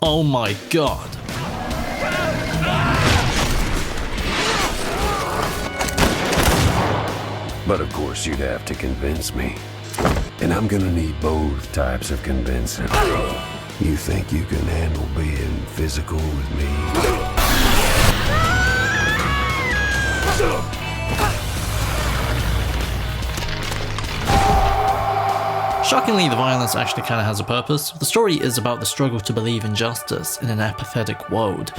Oh my god. But of course you'd have to convince me. And I'm gonna need both types of convincing. You think you can handle being physical with me? Shockingly, the violence actually kinda has a purpose. The story is about the struggle to believe in justice in an apathetic world.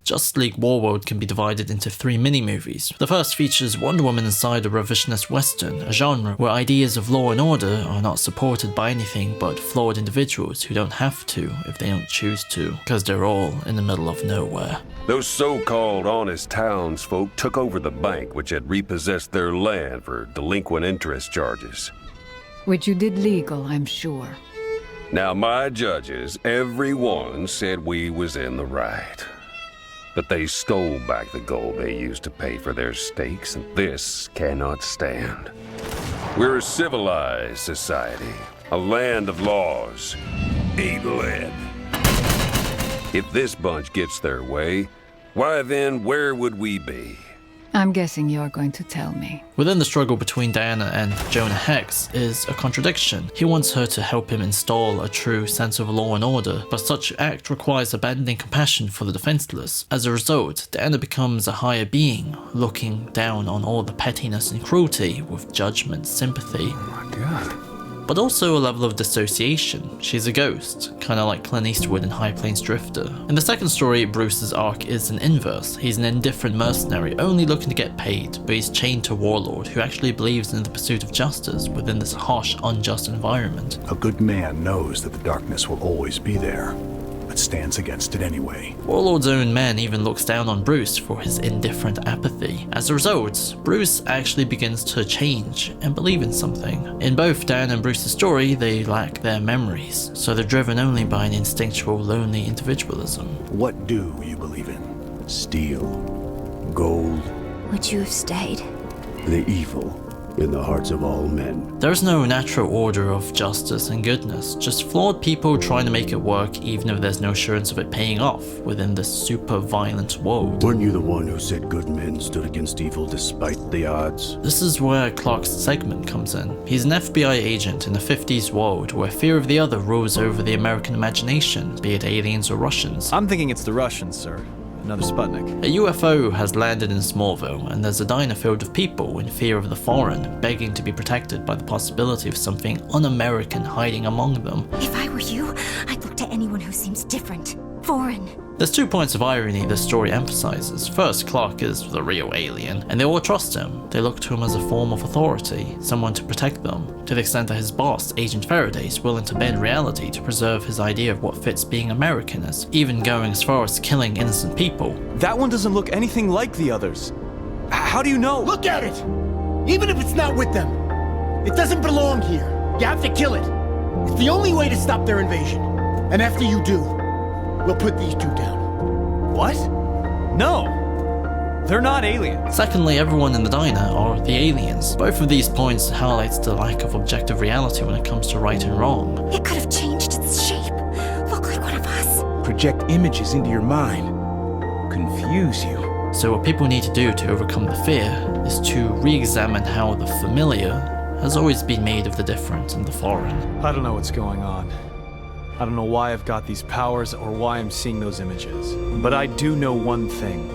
Justice League Warworld can be divided into 3 mini-movies. The first features Wonder Woman inside a revisionist western, a genre where ideas of law and order are not supported by anything but flawed individuals who don't have to if they don't choose to, because they're all in the middle of nowhere. Those so-called honest townsfolk took over the bank which had repossessed their land for delinquent interest charges. Which you did legal, I'm sure. Now my judges, every one said we was in the right. But they stole back the gold they used to pay for their stakes, and this cannot stand. We're a civilized society, a land of laws. Eat lead. If this bunch gets their way, why then where would we be? I'm guessing you're going to tell me. Within the struggle between Diana and Jonah Hex is a contradiction. He wants her to help him install a true sense of law and order, but such act requires abandoning compassion for the defenseless. As a result, Diana becomes a higher being, looking down on all the pettiness and cruelty with judgment, sympathy. Oh my god. But also a level of dissociation. She's a ghost, kinda like Clint Eastwood in High Plains Drifter. In the second story, Bruce's arc is an inverse. He's an indifferent mercenary, only looking to get paid, but he's chained to a warlord who actually believes in the pursuit of justice within this harsh, unjust environment. A good man knows that the darkness will always be there, but stands against it anyway. Warlord's own men even looks down on Bruce for his indifferent apathy. As a result, Bruce actually begins to change and believe in something. In both Diana and Bruce's story, they lack their memories, so they're driven only by an instinctual, lonely individualism. What do you believe in? Steel, gold, Would you have stayed? The evil in the hearts of all men. There is no natural order of justice and goodness, just flawed people trying to make it work even if there's no assurance of it paying off within this super violent world. Weren't you the one who said good men stood against evil despite the odds? This is where Clark's segment comes in. He's an FBI agent in a 50s world where fear of the other rules over the American imagination, be it aliens or Russians. I'm thinking it's the Russians, sir. Another Sputnik. A UFO has landed in Smallville, and there's a diner filled with people in fear of the foreign, begging to be protected by the possibility of something un-American hiding among them. If I were you, I'd look to anyone who seems different. Foreign. There's 2 points of irony this story emphasizes. First, Clark is the real alien, and they all trust him. They look to him as a form of authority, someone to protect them, to the extent that his boss, Agent Faraday, is willing to bend reality to preserve his idea of what fits being American as, even going as far as killing innocent people. That one doesn't look anything like the others. How do you know? Look at it! Even if it's not with them, it doesn't belong here. You have to kill it. It's the only way to stop their invasion. And after you do, we'll put these 2 down. What? No! They're not aliens. Secondly, everyone in the diner are the aliens. Both of these points highlights the lack of objective reality when it comes to right and wrong. It could have changed its shape. Look like one of us. Project images into your mind. Confuse you. So what people need to do to overcome the fear is to re-examine how the familiar has always been made of the different and the foreign. I don't know what's going on. I don't know why I've got these powers or why I'm seeing those images. But I do know one thing.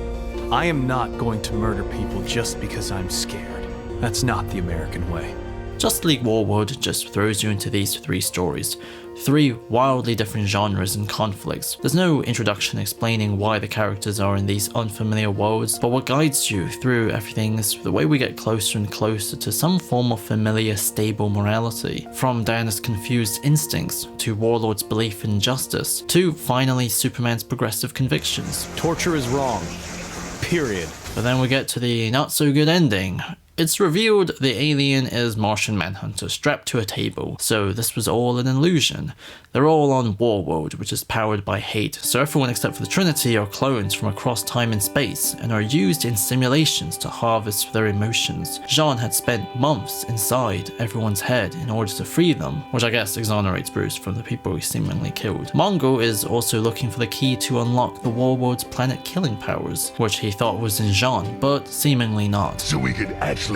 I am not going to murder people just because I'm scared. That's not the American way. Justice League Warworld just throws you into these 3 stories. 3 wildly different genres and conflicts. There's no introduction explaining why the characters are in these unfamiliar worlds, but what guides you through everything is the way we get closer and closer to some form of familiar, stable morality. From Diana's confused instincts, to Warlord's belief in justice, to finally Superman's progressive convictions. Torture is wrong. Period. But then we get to the not so good ending. It's revealed the alien is Martian Manhunter strapped to a table, so this was all an illusion. They're all on Warworld, which is powered by hate, so everyone except for the Trinity are clones from across time and space, and are used in simulations to harvest their emotions. Jean had spent months inside everyone's head in order to free them, which I guess exonerates Bruce from the people he seemingly killed. Mongo is also looking for the key to unlock the Warworld's planet-killing powers, which he thought was in Jean, but seemingly not. So we could actually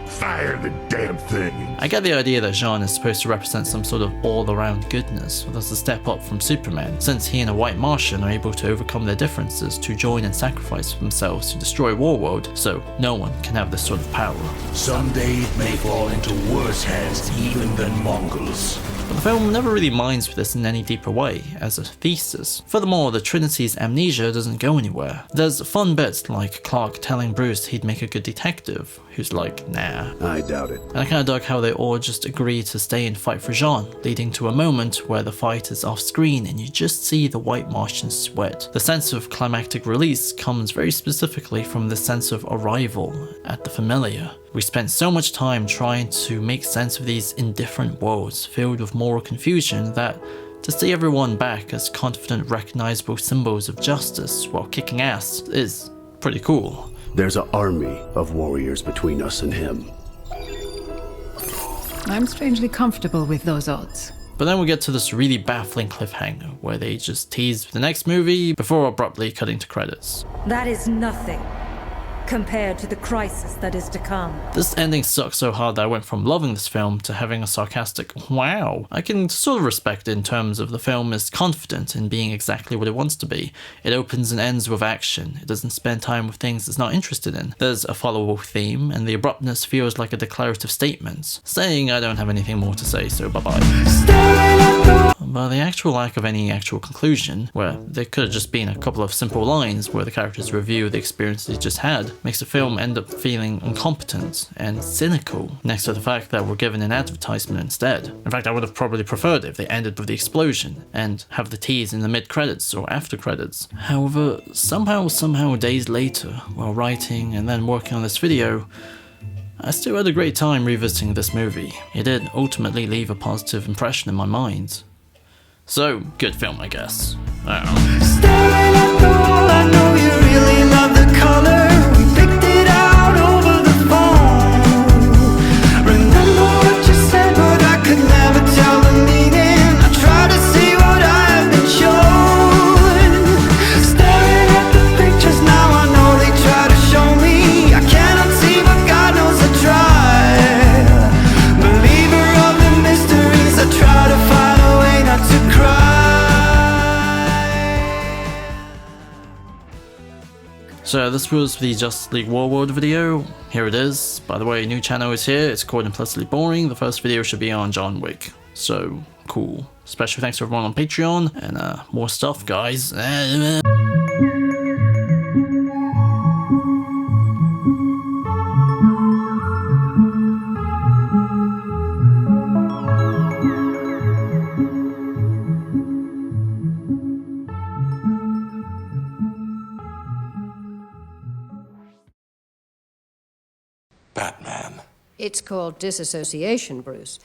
fire the damn thing. I get the idea that Jean is supposed to represent some sort of all-around goodness, with us a step up from Superman, since he and a white Martian are able to overcome their differences to join and sacrifice themselves to destroy Warworld, so no one can have this sort of power. Someday it may fall into worse hands even than Mongols. But the film never really minds with this in any deeper way, as a thesis. Furthermore, the Trinity's amnesia doesn't go anywhere. There's fun bits like Clark telling Bruce he'd make a good detective, who's like, nah. I doubt it. And I kinda dug how they all just agree to stay and fight for Jean, leading to a moment where the fight is off screen and you just see the white Martian sweat. The sense of climactic release comes very specifically from the sense of arrival at the familiar. We spent so much time trying to make sense of these indifferent worlds filled with moral confusion that to see everyone back as confident, recognizable symbols of justice while kicking ass is pretty cool. There's an army of warriors between us and him. I'm strangely comfortable with those odds. But then we get to this really baffling cliffhanger where they just tease the next movie before abruptly cutting to credits. That is nothing compared to the crisis that is to come. This ending sucks so hard that I went from loving this film to having a sarcastic wow. I can sort of respect it in terms of the film is confident in being exactly what it wants to be. It opens and ends with action. It doesn't spend time with things it's not interested in. There's a followable theme, and the abruptness feels like a declarative statement, saying I don't have anything more to say, so bye-bye. But the actual lack of any actual conclusion, where there could have just been a couple of simple lines where the characters review the experience they just had, makes the film end up feeling incompetent and cynical, next to the fact that we're given an advertisement instead. In fact, I would have probably preferred if they ended with the explosion, and have the tease in the mid-credits or after credits. However, somehow days later, while writing and then working on this video, I still had a great time revisiting this movie. It did ultimately leave a positive impression in my mind. So, good film, I guess. I don't know. Staring at the wall, I know you really love the color. We picked it out over the phone. Remember what you said, but I could never tell the meaning. I try to see what I have been shown. Staring at the pictures now, I know they try to show me. I cannot see, but God knows I try. Believer of the mysteries, I try to find a way not to cry. So this was the Justice League Warworld video. Here it is. By the way, new channel is here. It's called Implicitly Boring. The first video should be on John Wick. So, cool. Special thanks to everyone on Patreon. And more stuff, guys. Batman. It's called disassociation, Bruce.